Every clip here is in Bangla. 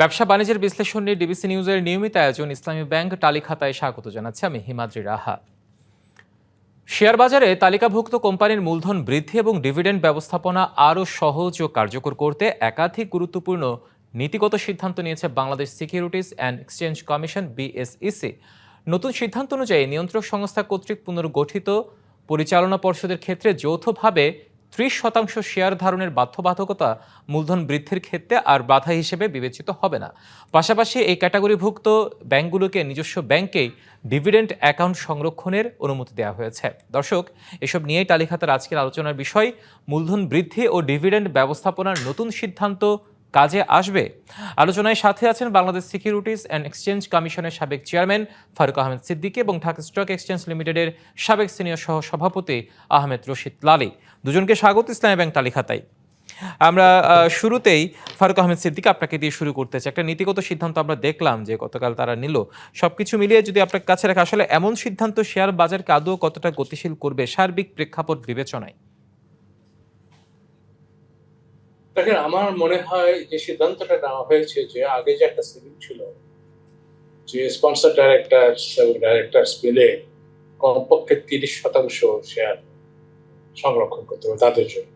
ব্যবসা বাণিজ্যের বিশ্লেষণ নিয়ে ডিবিসি নিউজের নিয়মিত আয়োজন ইসলামী ব্যাংক টালি খাতায় স্বাগত জানাচ্ছে আমি হিমাদ্রি রাহা। শেয়ার বাজারে তালিকাভুক্ত কোম্পানির মূলধন বৃদ্ধি এবং ডিভিডেন্ড ব্যবস্থাপনা আরও সহজ ও কার্যকর করতে একাধিক গুরুত্বপূর্ণ নীতিগত সিদ্ধান্ত নিয়েছে Bangladesh securities and exchange commission BSEC. নতুন সিদ্ধান্ত অনুযায়ী নিয়ন্ত্রক সংস্থা কর্তৃক পুনর্গঠিত পরিচালনা পর্ষদের ক্ষেত্রে যৌথভাবে 30% শেয়ার ধারণের বাধ্যবাধকতা মূলধন বৃদ্ধির ক্ষেত্রে আর বাধা হিসেবে বিবেচিত হবে না। পাশাপাশি এই ক্যাটাগরিভুক্ত ব্যাংকগুলোকে নিজস্ব ব্যাংকেই ডিভিডেন্ড অ্যাকাউন্ট সংরক্ষণের অনুমতি দেওয়া হয়েছে। দর্শক, এসব নিয়েই তালিকাতার আজকের আলোচনার বিষয়, মূলধন বৃদ্ধি ও ডিভিডেন্ড ব্যবস্থাপনার নতুন সিদ্ধান্ত কাজে আসবে। আলোচনায় সাথে আছেন বাংলাদেশ সিকিউরিটিজ অ্যান্ড এক্সচেঞ্জ কমিশনের সাবেক চেয়ারম্যান ফারুক আহমেদ সিদ্দিকী এবং ঢাকা স্টক এক্সচেঞ্জ লিমিটেডের সাবেক সিনিয়র সহ সভাপতি আহমেদ রশিদ লালী। দুজনকে স্বাগত ইসলামী ব্যাংক তালিকাতায়। আমরা শুরুতেই ফারুক আহমেদ সিদ্দিকী আপনাকে দিয়ে শুরু করতে চাই। একটা নীতিগত সিদ্ধান্ত আমরা দেখলাম যে গতকাল তারা নিল। সবকিছু মিলিয়ে যদি আপনার কাছে রাখা, আসলে এমন সিদ্ধান্ত শেয়ার বাজারকে আদৌ কতটা গতিশীল করবে সার্বিক প্রেক্ষাপট বিবেচনায়? দেখেন, আমার মনে হয় যে সিদ্ধান্তটা নেওয়া হয়েছে যে আগে যে একটা সিভিল ছিল যে স্পন্সর ডাইরেক্টরস এবং ডাইরেক্টরস মিলে কমপক্ষে 30% শেয়ার সংরক্ষণ করতে হবে তাদের জন্য,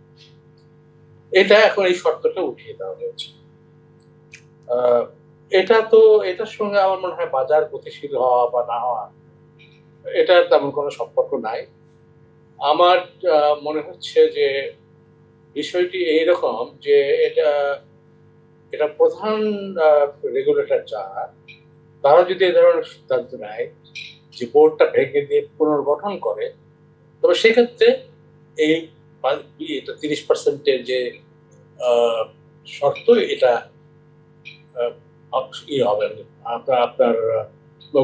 এটা এখন এই শর্তটা উঠিয়ে দেওয়া হয়েছে। এটার সঙ্গে আমার মনে হয় বাজার গতিশীল হওয়া বা না হওয়া এটার তেমন কোনো সম্পর্ক নাই। আমার মনে হচ্ছে যে বিষয়টি এইরকম যে এটা প্রধান রেগুলেটর যারা, তারা যদি এই ধরনের সিদ্ধান্ত নেয় যে বোর্ডটা ভেঙে দিয়ে পুনর্গঠন করে, তবে সেক্ষেত্রে এই 30%-এর যে শর্ত, এটা হবে আপনার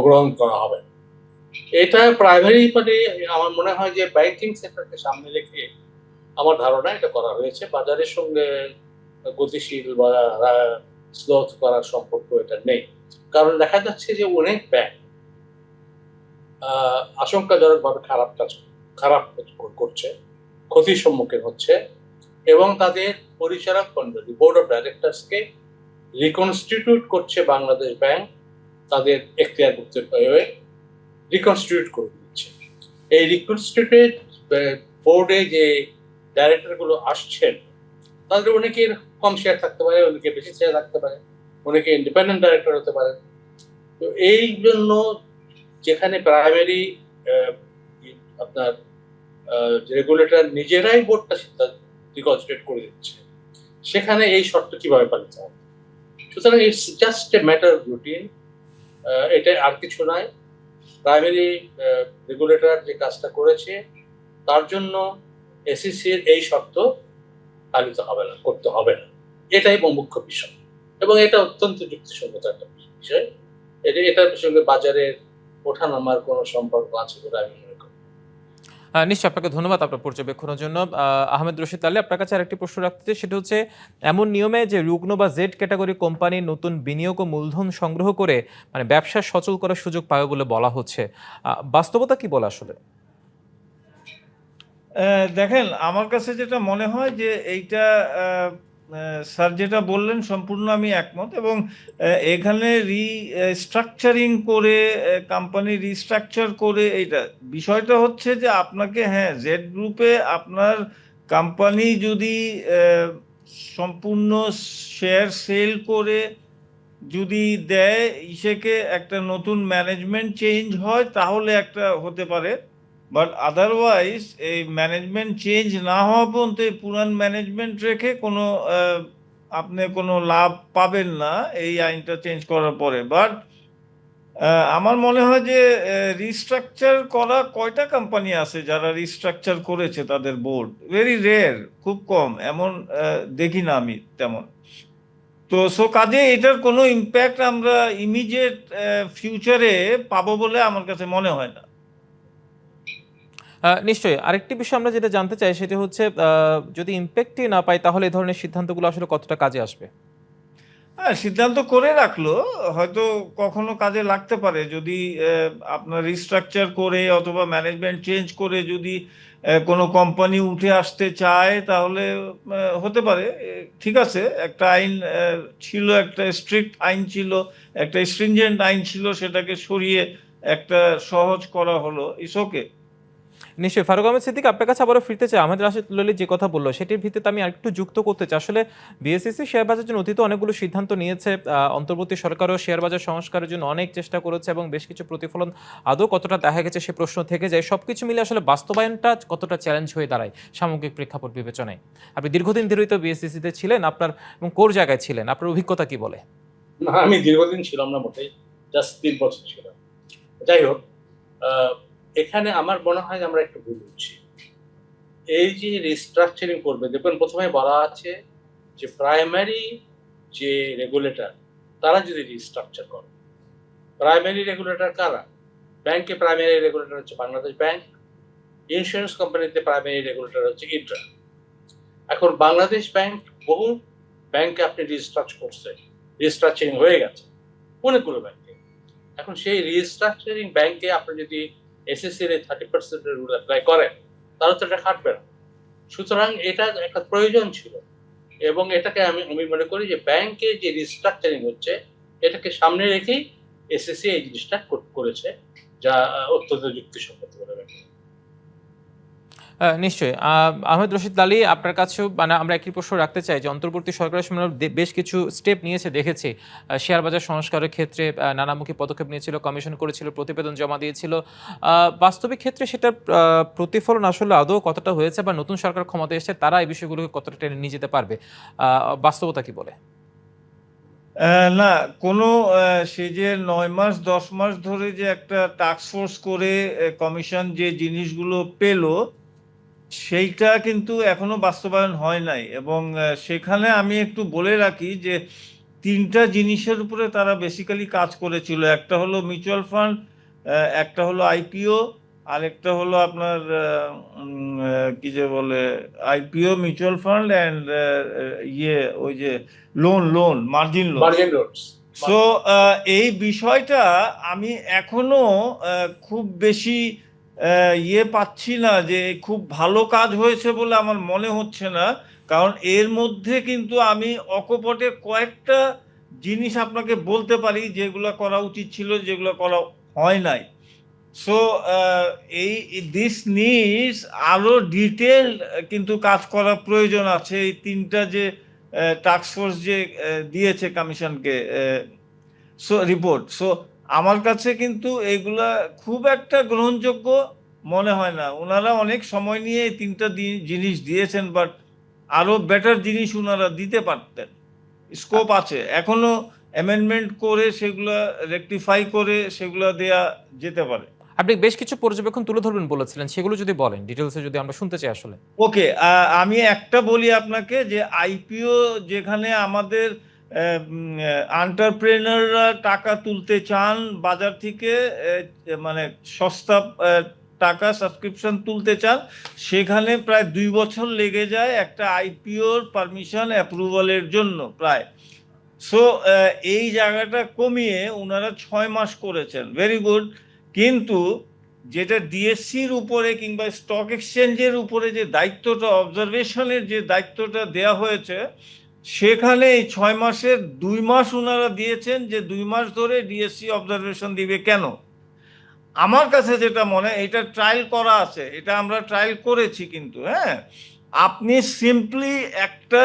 গ্রহণ করা হবে। এটা প্রাইমারি মানে আমার মনে হয় যে ব্যাংকিং সেক্টরকে সামনে রেখে আমার ধারণা এটা করা হয়েছে। বাজারের সঙ্গে গতিশীল বা স্লোথ করার সম্পর্ক এটা নেই। কারণ দেখা যাচ্ছে যে অনেক ব্যাংক আশঙ্কাজনকভাবে খারাপ করছে, ক্ষতির সম্মুখীন হচ্ছে এবং তাদের পরিচালক মণ্ডলী বোর্ড অফ ডাইরেক্টরসকে রিকনস্টিটিউট করছে বাংলাদেশ ব্যাংক, তাদের এখতিয়ারভুক্ত হয়ে রিকনস্টিটিউট করে দিচ্ছে। এই রিকনস্টিটিউটেড বোর্ডে যে ডাইরেক্টরগুলো আসছেন, তাদের অনেকে কম শেয়ার থাকতে পারে, অনেকে বেশি শেয়ার থাকতে পারে, অনেকে ইন্ডিপেন্ডেন্ট ডাইরেক্টর হতে পারে। তো এই জন্য যেখানে প্রাইমারি আপনার রেগুলেটর নিজেরাই বোর্ডটা রিকনস্টিটিউট করে দিচ্ছে, সেখানে এই শর্ত কিভাবে পালিত হবে? সুতরাং it's just a matter of routine, এটা আর কিছু নয়। প্রাইমারি রেগুলেটর যে কাজটা করেছে তার জন্য এসিসির এই শর্ত পালিত হবে না, করতে হবে না, এটাই মুখ্য বিষয় এবং এটা অত্যন্ত যুক্তিসঙ্গত একটা বিষয়। এটার সঙ্গে বাজারের ওঠানামার কোনো সম্পর্ক আছে বলে আমি মনে করি। নিশ্চয়, আপনাকে ধন্যবাদ আপনার পর্যবেক্ষণের জন্য। আহমেদ রশিদ আলী, আপনার কাছে আরেকটি প্রশ্ন রাখতে চাই, সেটা হচ্ছে এমন নিয়মে যে রুগ্ন বা জেড ক্যাটাগরি কোম্পানি নতুন বিনিয়োগ ও মূলধন সংগ্রহ করে মানে ব্যবসা সচল করার সুযোগ পাবে বলে বলা হচ্ছে, বাস্তবতা কি বলে আসলে? দেখেন, আমার কাছে যেটা মনে হয় যে এইটা স্যার যেটা বললেন সম্পূর্ণ আমি একমত এবং এখানে রিস্ট্রাকচারিং করে কোম্পানি রিস্ট্রাকচার করে এইটা বিষয়টা হচ্ছে যে আপনাকে জেড গ্রুপে আপনার কোম্পানি যদি সম্পূর্ণ শেয়ার সেল করে যদি দেয় ইসেকে একটা নতুন ম্যানেজমেন্ট চেঞ্জ হয় তাহলে একটা হতে পারে, বাট আদারওয়াইজ এই ম্যানেজমেন্ট চেঞ্জ না হওয়া পর্যন্ত এই পুরান ম্যানেজমেন্ট রেখে কোনো আপনি কোনো লাভ পাবেন না এই আইনটা চেঞ্জ করার পরে। বাট আমার মনে হয় যে রিস্ট্রাকচার করা কয়টা কোম্পানি আছে যারা রিস্ট্রাকচার করেছে তাদের বোর্ড, ভেরি রেয়ার, খুব কম, এমন দেখি না আমি তেমন। তো কাজে এটার কোনো ইম্প্যাক্ট আমরা ইমিডিয়েট ফিউচারে পাবো বলে আমার কাছে মনে হয় না। নিশ্চয়ই, আরেকটি বিষয় আমরা যেটা জানতে চাই সেটা হচ্ছে যদি ইম্প্যাক্টই না পাই তাহলে এই ধরনের সিদ্ধান্তগুলো আসলে কতটা কাজে আসবে? হ্যাঁ, সিদ্ধান্ত করে রাখলো, হয়তো কখনো কাজে লাগতে পারে যদি আপনার রিস্ট্রাকচার করে অথবা ম্যানেজমেন্ট চেঞ্জ করে যদি কোনো কোম্পানি উঠে আসতে চায় তাহলে হতে পারে। ঠিক আছে, একটা আইন ছিল, একটা স্ট্রিক্ট আইন ছিল, একটা স্ট্রিনজেন্ট আইন ছিল, সেটাকে সরিয়ে একটা সহজ করা হলো, ইটস ওকে। নিশ্চয়ই। ফারুক আহমেদ সিদ্দিক, আপনার কাছে আবারও ফিরতে চাই। আহমেদ রাশেদ ললি যে কথা বললো সেটির ভিত্তিতে আমি আরেকটু যুক্ত করতে চাই। আসলে বিএসইসি শেয়ার বাজারের জন্য অতীতে অনেকগুলো সিদ্ধান্ত নিয়েছে। অন্তর্বর্তী সরকারও শেয়ার বাজার সংস্কারের জন্য অনেক চেষ্টা করেছে এবং বেশ কিছু প্রতিফলন আদৌ কতটা দেখা গেছে সে প্রশ্ন থেকে যায়। সবকিছু মিলে আসলে বাস্তবায়নটা কতটা চ্যালেঞ্জ হয়ে দাঁড়ায় সামগ্রিক প্রেক্ষাপট বিবেচনায়। আপনি দীর্ঘদিন ধরেই তো বিএসইসিতে ছিলেন, আপনার এবং কোর জায়গায় ছিলেন, আপনার অভিজ্ঞতা কি বলে? না, আমি দীর্ঘদিন ছিলাম না, মোটেই জাস্ট 3 বছর ছিলাম। যাই হোক, এখানে আমার মনে হয় আমরা একটু ভুল করছি। এই যে রিস্ট্রাকচারিং করবে, দেখবেন প্রথমে বলা আছে যে প্রাইমারি যে রেগুলেটর তারা যদি রিস্ট্রাকচার করে। প্রাইমারি রেগুলেটর কারা? ব্যাংকে প্রাইমারি রেগুলেটর হচ্ছে বাংলাদেশ ব্যাংক, ইন্স্যুরেন্স কোম্পানিতে প্রাইমারি রেগুলেটর হচ্ছে ইন্ট্রা। এখন বাংলাদেশ ব্যাংক বহু ব্যাংকে আপনি রিস্ট্রাকচারিং হয়ে গেছে অনেকগুলো ব্যাংকে। এখন সেই রিস্ট্রাকচারিং ব্যাংকে আপনি যদি এসএসসির 30% রুল অ্যাপ্লাই করেন তাহলে তো এটা খাটবে না। সুতরাং এটা একটা প্রয়োজন ছিল এবং এটাকে আমি মনে করি যে ব্যাংকে যে রিস্ট্রাকচারিং হচ্ছে এটাকে সামনে রেখেই এসএসসি এই জিনিসটা করেছে, যা অত্যন্ত যুক্তিসঙ্গত বলে মনে করি। নিশ্চয়ই। আহমেদ রশিদ লালী, আপনার কাছেও মানে আমরা একই প্রশ্ন রাখতে চাই যে অন্তর্বর্তী সরকারের সময় বেশ কিছু স্টেপ নিয়েছে দেখেছি। শেয়ার বাজার সংস্কারের ক্ষেত্রে নানামুখী পদক্ষেপ নিয়েছিল, কমিশন করেছিল, প্রতিবেদন জমা দিয়েছিল। বাস্তবিক ক্ষেত্রে সেটার প্রতিফলন আসলে আদৌ কতটা হয়েছে বা নতুন সরকার ক্ষমতায় এসেছে তারা এই বিষয়গুলোকে কতটা টেনে নিয়ে যেতে পারবে? বাস্তবতা কি বলে? না, কোনো সে যে 9 মাস 10 মাস ধরে যে একটা টাস্ক ফোর্স করে কমিশন যে জিনিসগুলো পেল সেইটা কিন্তু এখনো বাস্তবায়ন হয় নাই। এবং সেখানে আমি একটু বলে রাখি যে 3টা জিনিসের উপরে তারা বেসিক্যালি কাজ করেছিল। একটা হলো মিউচুয়াল ফান্ড, একটা হলো আইপিও, আর একটা হলো আপনার কি যে বলে, আইপিও, মিউচুয়াল ফান্ড অ্যান্ড ওই যে loan margin loan. Margin loans. So এই বিষয়টা আমি এখনো খুব বেশি পাচ্ছি না যে খুব ভালো কাজ হয়েছে বলে আমার মনে হচ্ছে না। কারণ এর মধ্যে কিন্তু আমি অকপটে কয়েকটা জিনিস আপনাকে বলতে পারি যেগুলো করা উচিত ছিল, যেগুলো করা হয় নাই। সো এই দিস নিডস আরো ডিটেল কিন্তু কাজ করা প্রয়োজন আছে। এই 3টা যে টাস্ক ফোর্স যে দিয়েছে কমিশনকে রিপোর্ট, সো আমার কাছে কিন্তু এগুলা খুব একটা গ্রহণযোগ্য মনে হয় না। ওনারা অনেক সময় নিয়ে এই 3টা জিনিস দিয়েছেন, বাট আরো বেটার জিনিস ওনারা দিতে পারতেন। স্কোপ আছে এখনো, অ্যামেন্ডমেন্ট করে সেগুলা রেকটিফাই করে সেগুলা দেয়া যেতে পারে। আপনি বেশ কিছু পর্যবেক্ষণ তুলে ধরবেন বলেছিলেন, সেগুলো যদি বলেন ডিটেলসে, যদি আমরা শুনতে চাই আসলে। ওকে, আমি একটা বলি আপনাকে যে আইপিও যেখানে আমাদের এন্টারপ্রেনাররা টাকা তুলতে চান বাজার থেকে, মানে সস্তা টাকা সাবস্ক্রিপশন তুলতে চান, সেখানে প্রায় 2 বছর লেগে যায় একটা আইপিওর পারমিশন অ্যাপ্রুভালের জন্য প্রায়। সো এই জায়গাটা কমিয়ে ওনারা 6 মাস করেছেন, ভেরি গুড। কিন্তু যেটা ডিএসসির উপরে কিংবা স্টক এক্সচেঞ্জের উপরে যে দায়িত্বটা, অবজারভেশনের যে দায়িত্বটা দেয়া হয়েছে, সেখানে এই 6 মাসের 2 মাস ওনারা দিয়েছেন যে 2 মাস ধরে ডিএসসি অবজারভেশন দিবে কেন? আমার কাছে যেটা মনে, এটা ট্রায়াল করা আছে, এটা আমরা ট্রায়াল করেছি কিন্তু। হ্যাঁ, আপনি সিম্পলি একটা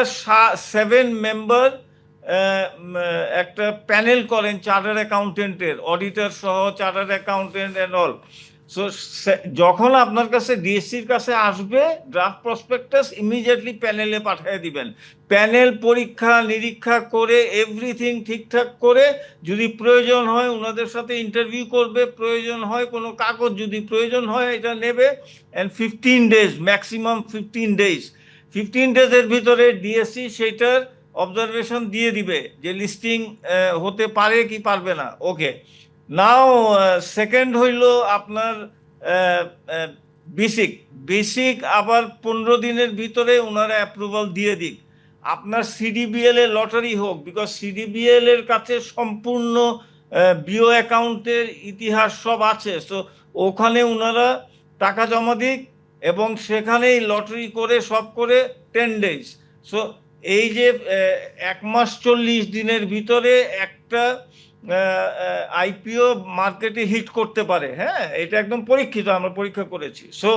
7 মেম্বার একটা প্যানেল করেন চার্টার্ড অ্যাকাউন্টেন্টের, অডিটর সহ chartered accountant and all. So যখন আপনার কাছে ডিএসসির কাছে আসবে ড্রাফট প্রসপেক্টাস, ইমিডিয়েটলি প্যানেলে পাঠিয়ে দিবেন। প্যানেল পরীক্ষা নিরীক্ষা করে এভরিথিং ঠিকঠাক করে, যদি প্রয়োজন হয় ওনাদের সাথে ইন্টারভিউ করবে, প্রয়োজন হয় কোনো কাগজ যদি প্রয়োজন হয় এটা নেবে, অ্যান্ড 15 ডেজ, ম্যাক্সিমাম 15 ডেজ, 15 ডেজের ভিতরে ডিএসসি সেটার অবজারভেশন দিয়ে দিবে যে লিস্টিং হতে পারে কি পারবে না। ওকে, নাও সেকেন্ড হইল আপনার বেসিক, আবার 15 দিনের ভিতরে ওনারা অ্যাপ্রুভাল দিয়ে দিক। আপনার সিডিবিএল এর লটারি হোক, বিকজ সিডিবিএল এর কাছে সম্পূর্ণ বিও অ্যাকাউন্টের ইতিহাস সব আছে, সো ওখানে ওনারা টাকা জমা দিক এবং সেখানেই লটারি করে সব করে 10 days। সো এই যে 1 মাস 40 দিনের ভিতরে একটা আইপিও মার্কেটে হিট করতে পারে, হ্যাঁ, এটা একদম পরীক্ষিত, আমরা পরীক্ষা করেছি। সো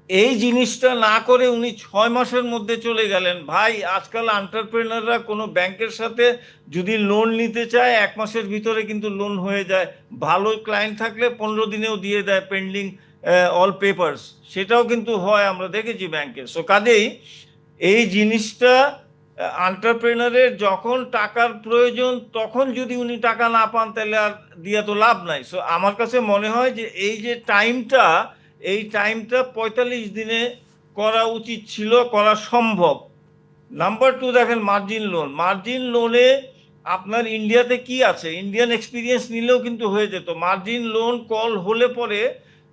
এই জিনিসটা না করে উনি 6 মাসের মধ্যে চলে গেলেন। ভাই, আজকাল এন্টারপ্রেনাররা কোনো ব্যাংকের সাথে যদি লোন নিতে চায় 1 মাসের ভিতরে কিন্তু লোন হয়ে যায়। ভালো ক্লায়েন্ট থাকলে 15 দিনেও দিয়ে দেয়, পেন্ডিং অল পেপারস, সেটাও কিন্তু হয়, আমরা দেখেছি ব্যাংকে। সো কাজেই এই জিনিসটা এন্টারপ্রেনারের যখন টাকার প্রয়োজন তখন যদি উনি টাকা না পান তাহলে আর দিয়ে তো লাভ নাই। সো আমার কাছে মনে হয় যে এই যে টাইমটা, এই টাইমটা 45 দিনে করা উচিত ছিল, করা সম্ভব। নাম্বার 2, দেখেন মার্জিন লোনে আপনার ইন্ডিয়াতে কি আছে, ইন্ডিয়ান এক্সপিরিয়েন্স নিলেও কিন্তু হয়ে যেত। মার্জিন লোন কল হলে পরে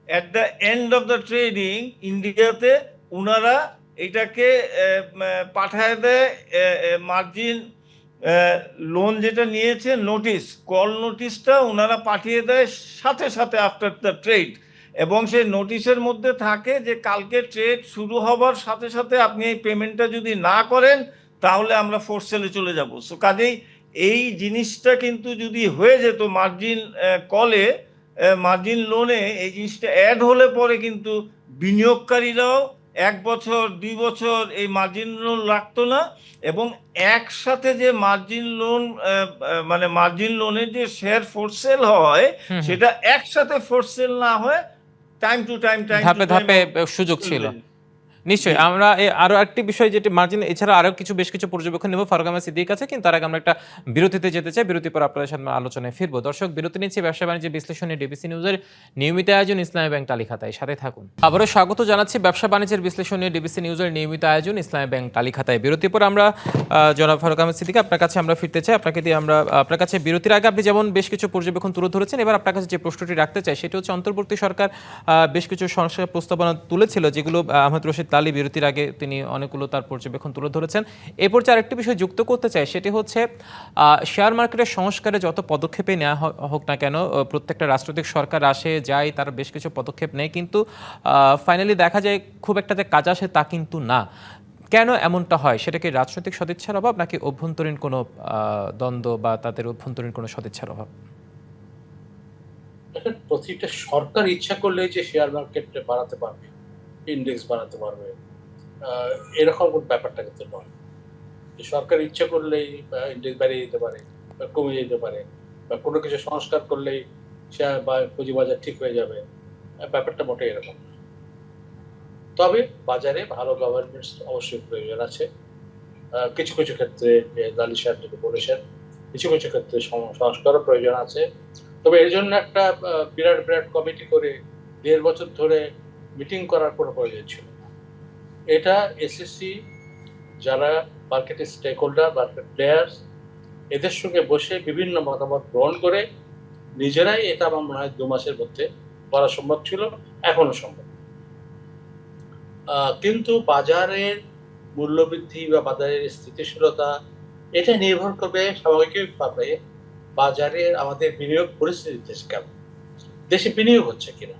at the end of the trading ইন্ডিয়াতে ওনারা এটাকে পাঠায় দেয়, মার্জিন লোন যেটা নিয়েছে নোটিশ, কল নোটিশটা ওনারা পাঠিয়ে দেয় সাথে সাথে আফটার দ্য ট্রেড, এবং সেই নোটিশের মধ্যে থাকে যে কালকে ট্রেড শুরু হবার সাথে সাথে আপনি এই পেমেন্টটা যদি না করেন তাহলে আমরা ফোর্স সেলে চলে যাব। সো কাজেই এই জিনিসটা কিন্তু যদি হয়ে যেত মার্জিন কলে, মার্জিন লোনে এই জিনিসটা অ্যাড হলে পরে কিন্তু বিনিয়োগকারীরাও 1 বছর 2 বছর এই মার্জিন লোন রাখতো না, এবং একসাথে যে মার্জিন লোন মানে মার্জিন লোনের যে শেয়ার ফোর্স সেল হয় হুম হুম। সেটা একসাথে ফোর্স সেল না হয়, টাইম টু টাইম ধাপে ধাপে সুযোগ ছিল। নিশ্চয়ই আমরা আরো একটি বিষয় যেটি মার্জিন এছাড়া আরো কিছু বেশ কিছু পর্যবেক্ষণ নেব ফারুক আহমেদ সিদ্দিক আছে, কিন্তু তার আগে আমরা একটা বিরতিতে যেতে চাই। বিরতির পর আপনাদের সাথে আলোচনায় ফিরবো। দর্শক, বিরতি নিচ্ছি ব্যবসা বাণিজ্য বিশ্লেষণী ডিবিসি নিউজের নিয়মিত আয়োজন ইসলামী ব্যাংক তালিখাতায়, সাথে থাকুন। আবারও স্বাগত জানাচ্ছি ব্যবসা বাণিজ্যের বিশ্লেষণী ডিবিসি নিউজের নিয়মিত আয়োজন ইসলামী ব্যাংক তালিখাতায়। বিরতির পর আমরা জনাব ফারুক আহমেদ সিদ্দিক, আপনার কাছে আমরা ফিরতে চাই। আপনাকে দিয়ে আমরা আপনার কাছে বিরতির আগে আপনি যেমন বেশ কিছু পর্যবেক্ষণ তুলে ধরেছেন, এবার আপনার কাছে যে প্রশ্নটি রাখতে চাই সেটি হচ্ছে অন্তর্বর্তী সরকার বেশ কিছু সংস্কার প্রস্তাবনা তুলেছিল, যেগুলো আহমেদ রশিদ লালী বিরতির আগে তিনি অনেকগুলো তার পর্যবেক্ষণ তুলে ধরেছেন। এ পর্যায়ে আরেকটি বিষয় যুক্ত করতে চাই, সেটি হচ্ছে শেয়ার মার্কেটের সংস্কারে যত পদক্ষেপে নেওয়া হোক না কেন, প্রত্যেকটা রাজনৈতিক সরকার আসে যায়, তার বেশ কিছু পদক্ষেপ নেয়, কিন্তু ফাইনালি দেখা যায় খুব একটা যে কাজ আসে তা কিন্তু না। কেন এমনটা হয়? সেটা কি রাজনৈতিক সদিচ্ছার অভাব, নাকি অভ্যন্তরীণ কোনো দ্বন্দ্ব বা তাদের অভ্যন্তরীণ কোনো সদিচ্ছার অভাব? দেখেন, প্রতিটা সরকার ইচ্ছা করলেই যে শেয়ার মার্কেট বাড়াতে পারবে, ইন্ডেক্স বাড়াতে পারবে, এরকম কোনো ব্যাপারটা কিন্তু নয়। সরকার ইচ্ছা করলেই ইন্ডেক্স বাড়িয়ে দিতে পারে বা কমে যেতে পারে, বা কোনো কিছু সংস্কার করলেই শেয়ার বা পুঁজিবাজার ঠিক হয়ে যাবে, ব্যাপারটা মোটেই এরকম না। তবে বাজারে ভালো গভর্নেন্স অবশ্যই প্রয়োজন আছে। কিছু কিছু ক্ষেত্রে লালী সাহেব যেটা বলেছেন, কিছু কিছু ক্ষেত্রে সংস্কারও প্রয়োজন আছে। তবে এর জন্য একটা বিরাট বিরাট কমিটি করে 1.5 বছর ধরে মিটিং করার কোনো প্রয়োজন ছিল না। এটা এসএসসি, যারা মার্কেটের স্টেক হোল্ডার, মার্কেট প্লেয়ার্স, এদের সঙ্গে বসে বিভিন্ন মতামত গ্রহণ করে নিজেরাই এটা আমার মনে হয় 2 মাসের মধ্যে করা সম্ভব ছিল, এখনো সম্ভব। কিন্তু বাজারের মূল্যবৃদ্ধি বা বাজারের স্থিতিশীলতা এটা নির্ভর করবে স্বাভাবিকভাবে বাজারের আমাদের বিনিয়োগ পরিস্থিতি দেশে কেমন, দেশে বিনিয়োগ হচ্ছে কিনা।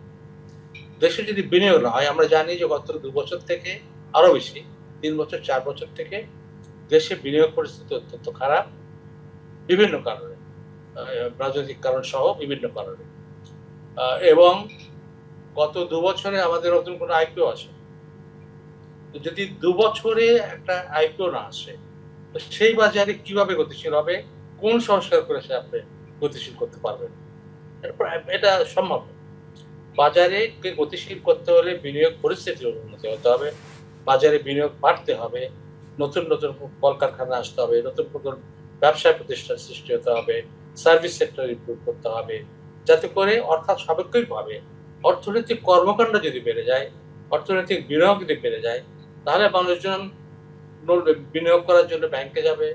দেশে যদি বিনিয়োগ না হয়, আমরা জানি যে গত 2 বছর থেকে আরো বেশি, 3 বছর 4 বছর থেকে দেশে বিনিয়োগ পরিস্থিতি অত্যন্ত খারাপ, বিভিন্ন কারণে, রাজনৈতিক কারণ সহ বিভিন্ন কারণে। এবং গত 2 বছরে আমাদের নতুন কোনো আইপিও আসে। যদি 2 বছরে একটা আইপিও না আসে, তো সেই বাজারে কিভাবে গতিশীল হবে, কোন সংস্কার করে সে আপনি গতিশীল করতে পারবেন? এটা সম্ভব। বাজারে গতিশীল করতে হলে বিনিয়োগ পরিস্থিতির উন্নতি হতে হবে, বাজারে বিনিয়োগ বাড়তে হবে, নতুন নতুন কলকারখানা আসতে হবে, নতুন নতুন ব্যবসা প্রতিষ্ঠান সৃষ্টি হতে হবে, সার্ভিস সেক্টর ইমপ্রুভ করতে হবে, যাতে করে অর্থাৎ সাপেক্ষিকভাবে অর্থনৈতিক কর্মকাণ্ড যদি বেড়ে যায়, অর্থনৈতিক বিনিয়োগ যদি বেড়ে যায়, তাহলে মানুষজন বিনিয়োগ করার জন্য ব্যাংকে যাবে।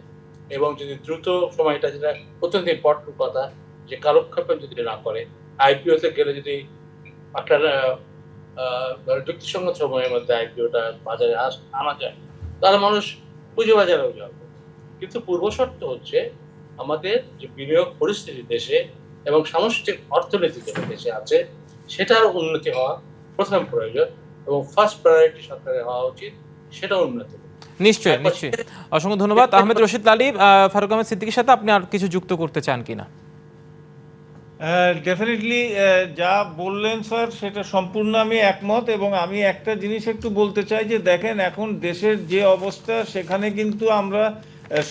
এবং যদি দ্রুত সময়টা, যেটা অত্যন্ত ইম্পর্টেন্ট কথা, যে কালক্ষেপণ যদি না করে, আইপিওতে গেলে যদি একটা যুক্তিসঙ্গত সময়ের মধ্যে আইপিওটা বাজারে আনা যায়, তাহলে মানুষ পুঁজিবাজারেও যাব, কিন্তু পূর্ব শর্ত হচ্ছে আমাদের যে বিনিয়োগ পরিস্থিতি দেশে এবং সামষ্টিক অর্থনীতি যেটা দেশে আছে সেটার উন্নতি হওয়া প্রথম প্রয়োজন এবং ফার্স্ট প্রায়োরিটি সরকারের হওয়া উচিত, সেটা উন্নতি। নিশ্চয়ই নিশ্চয়ই, অসংখ্য ধন্যবাদ। আহমেদ রশিদ লালী, ফারুক আহমেদ সিদ্দিকীর সাথে আপনি আর কিছু যুক্ত করতে চান কিনা? ডেফিনেটলি যা বললেন স্যার সেটা সম্পূর্ণ আমি একমত, এবং আমি একটা জিনিস একটু বলতে চাই যে দেখেন এখন দেশের যে অবস্থা সেখানে কিন্তু আমরা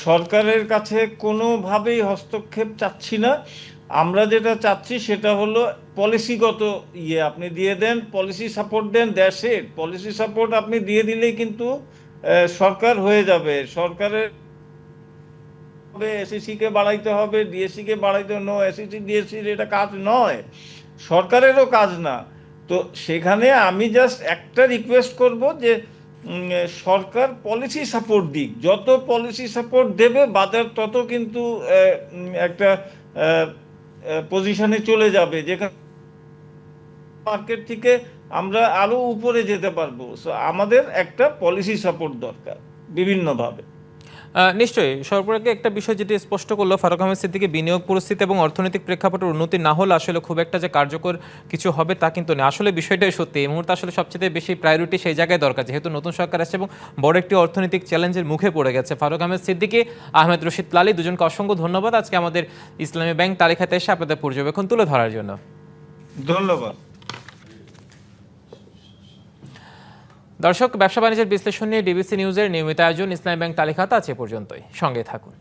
সরকারের কাছে কোনোভাবেই হস্তক্ষেপ চাচ্ছি না। আমরা যেটা চাচ্ছি সেটা হলো পলিসিগত আপনি দিয়ে দেন, পলিসি সাপোর্ট দেন, দ্যাটস ইট। পলিসি সাপোর্ট আপনি দিয়ে দিলেই কিন্তু সরকার হয়ে যাবে। সরকারের এসএসসি কে বাড়াইতে হবে, ডিএসসি কে বাড়াইতে হবে, নো এসএসসি ডিএসসি এটা কাজ নয়, সরকারেরও কাজ না। তো সেখানে আমি জাস্ট একটা রিকোয়েস্ট করব যে সরকার পলিসি সাপোর্ট দিক, যত পলিসি সাপোর্ট দেবে বাজার তত কিন্তু একটা পজিশনে চলে যাবে যেখানে মার্কেট থেকে আমরা আরো উপরে যেতে পারবো। সো আমাদের একটা পলিসি সাপোর্ট দরকার বিভিন্নভাবে। নিশ্চয়ই, সর্বোপরি একটা বিষয় যেটি স্পষ্ট করলো ফারুক আহমেদ সিদ্দিকী, বিনিয়োগ পরিস্থিতি এবং অর্থনৈতিক প্রেক্ষাপটের উন্নতি না হলে আসলে খুব একটা যে কার্যকর কিছু হবে তা কিন্তু না। আসলে বিষয়টাই সত্যি, এই মুহূর্তে আসলে সবচেয়ে বেশি প্রায়োরিটি সেই জায়গায় দরকার, যেহেতু নতুন সরকার আসছে এবং বড় একটি অর্থনৈতিক চ্যালেঞ্জের মুখে পড়ে গেছে। ফারুক আহমেদ সিদ্দিকী, আহমেদ রশিদ লালী, দুজনকে অসংখ্য ধন্যবাদ আজকে আমাদের ইসলামী ব্যাংক তালিকাতে এসে আপনাদের পর্যবেক্ষণ তুলে ধরার জন্য। ধন্যবাদ। দর্শক, ব্যবসা বাণিজ্যের বিশ্লেষণ নিয়ে ডিবিসি নিউজের নিয়মিত আয়োজন ইসলামী ব্যাংক তালিকাতে আছে পর্যন্তই, সঙ্গে থাকুন।